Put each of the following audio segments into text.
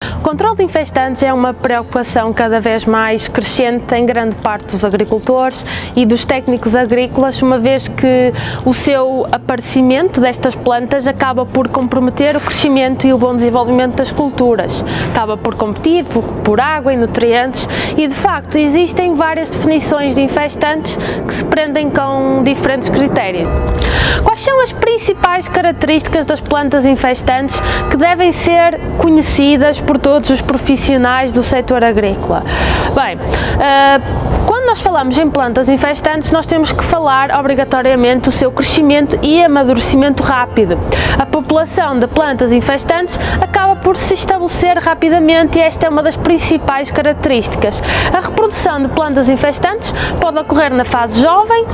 O controle de infestantes é uma preocupação cada vez mais crescente em grande parte dos agricultores e dos técnicos agrícolas, uma vez que o seu aparecimento destas plantas acaba por comprometer o crescimento e o bom desenvolvimento das culturas, acaba por competir por água e nutrientes e, de facto, existem várias definições de infestantes que se prendem com diferentes critérios. Quais são as principais características das plantas infestantes que devem ser conhecidas por todos os profissionais do setor agrícola? Bem, quando nós falamos em plantas infestantes, nós temos que falar obrigatoriamente do seu crescimento e amadurecimento rápido. A população de plantas infestantes acaba por se estabelecer rapidamente e esta é uma das principais características. A reprodução de plantas infestantes pode ocorrer na fase jovem.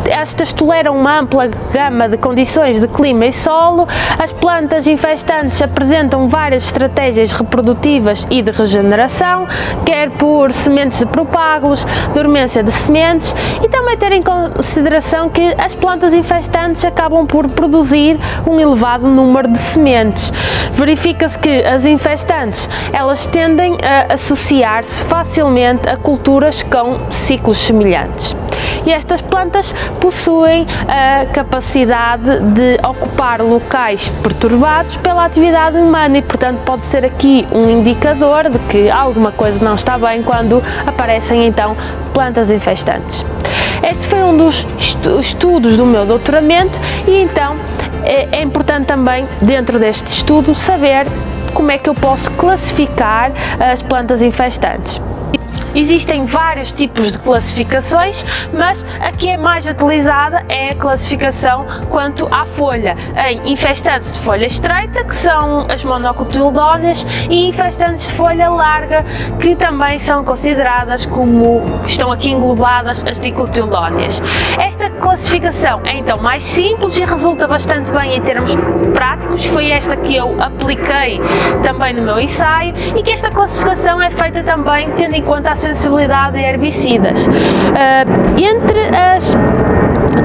Estas toleram uma ampla gama de condições de clima e solo. As plantas infestantes apresentam várias estratégias reprodutivas e de regeneração, quer por sementes de propágulos, dormência de sementes e também ter em consideração que as plantas infestantes acabam por produzir um elevado número de sementes. Verifica-se que as infestantes elas tendem a associar-se facilmente a culturas com ciclos semelhantes. E estas plantas possuem a capacidade de ocupar locais perturbados pela atividade humana e, portanto, pode ser aqui um indicador de que alguma coisa não está bem quando aparecem então plantas infestantes. Este foi um dos estudos do meu doutoramento e então é importante também, dentro deste estudo, saber como é que eu posso classificar as plantas infestantes. Existem vários tipos de classificações, mas a que é mais utilizada é a classificação quanto à folha, em infestantes de folha estreita, que são as monocotiledóneas, e infestantes de folha larga, que também são consideradas como, estão aqui englobadas, as dicotiledóneas. Esta classificação é então mais simples e resulta bastante bem em termos práticos, foi esta que eu apliquei também no meu ensaio, e que esta classificação é feita também tendo em conta a sensibilidade a herbicidas. Entre as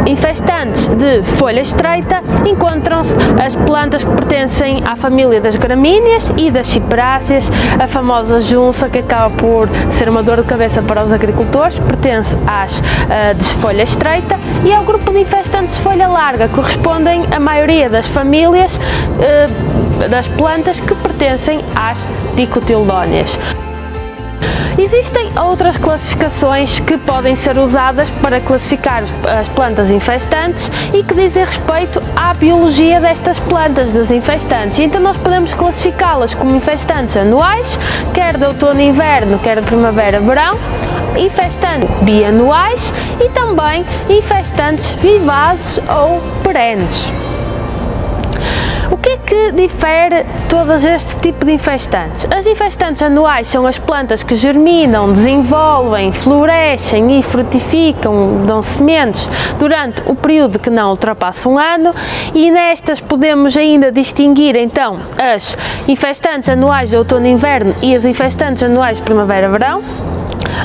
infestantes de folha estreita encontram-se as plantas que pertencem à família das gramíneas e das ciperáceas. A famosa junça, que acaba por ser uma dor de cabeça para os agricultores, pertence às de folha estreita, e ao grupo de infestantes de folha larga correspondem a maioria das famílias das plantas que pertencem às dicotiledóneas. Existem outras classificações que podem ser usadas para classificar as plantas infestantes e que dizem respeito à biologia destas plantas, das infestantes. Então nós podemos classificá-las como infestantes anuais, quer de outono e inverno, quer de primavera e verão, infestantes bianuais e também infestantes vivazes ou perenes. O que é que difere todos este tipo de infestantes? As infestantes anuais são as plantas que germinam, desenvolvem, florescem e frutificam, dão sementes durante o período que não ultrapassa um ano, e nestas podemos ainda distinguir então as infestantes anuais de outono e inverno e as infestantes anuais de primavera e verão.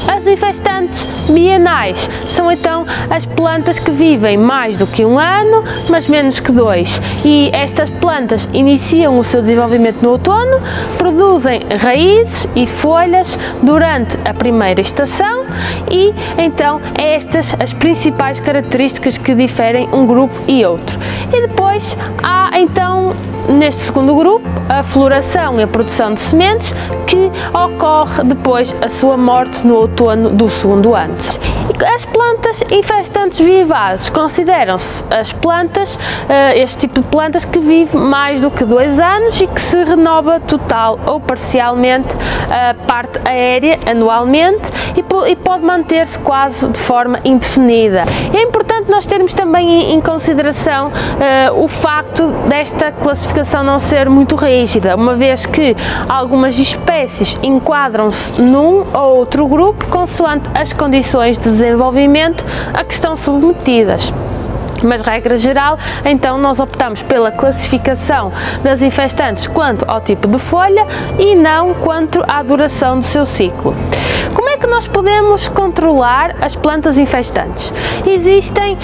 As infestantes bienais são então as plantas que vivem mais do que um ano, mas menos que 2, e estas plantas iniciam o seu desenvolvimento no outono, produzem raízes e folhas durante a primeira estação, e então estas as principais características que diferem um grupo e outro. E depois há então, neste segundo grupo, a floração e a produção de sementes, que ocorre depois a sua morte no outono do segundo ano. As plantas infestantes vivazes consideram-se as plantas, este tipo de plantas que vive mais do que 2 anos e que se renova total ou parcialmente a parte aérea anualmente e pode manter-se quase de forma indefinida. É importante nós termos também em consideração o facto desta classificação não ser muito rígida, uma vez que algumas espécies enquadram-se num ou outro grupo consoante as condições de desenvolvimento a que estão submetidas. Mas, regra geral, então nós optamos pela classificação das infestantes quanto ao tipo de folha e não quanto à duração do seu ciclo. Como é que nós podemos controlar as plantas infestantes? Existem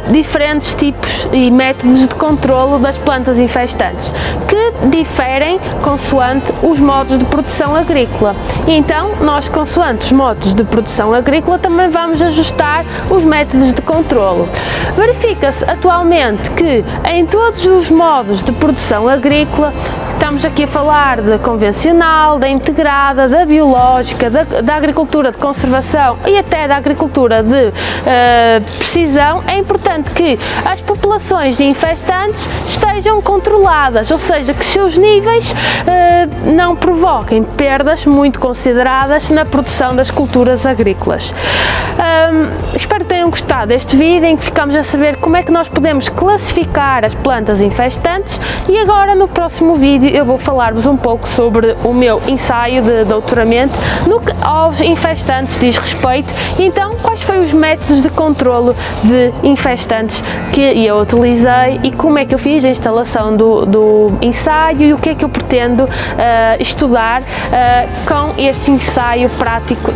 diferentes tipos e métodos de controlo das plantas infestantes, que diferem consoante os modos de produção agrícola. E então, nós, consoante os modos de produção agrícola, também vamos ajustar os métodos de controlo. Verifica-se atualmente que em todos os modos de produção agrícola, estamos aqui a falar da convencional, da integrada, da biológica, da agricultura de conservação e até da agricultura de precisão, é importante que as populações de infestantes estejam controladas, ou seja, que os seus níveis não provoquem perdas muito consideradas na produção das culturas agrícolas. Espero que tenham gostado deste vídeo em que ficamos a saber como é que nós podemos classificar as plantas infestantes, e agora no próximo vídeo eu vou falar-vos um pouco sobre o meu ensaio de doutoramento no que aos infestantes diz respeito, e então quais foram os métodos de controlo de infestantes que eu utilizei e como é que eu fiz a instalação do ensaio e o que é que eu pretendo estudar com este ensaio prático.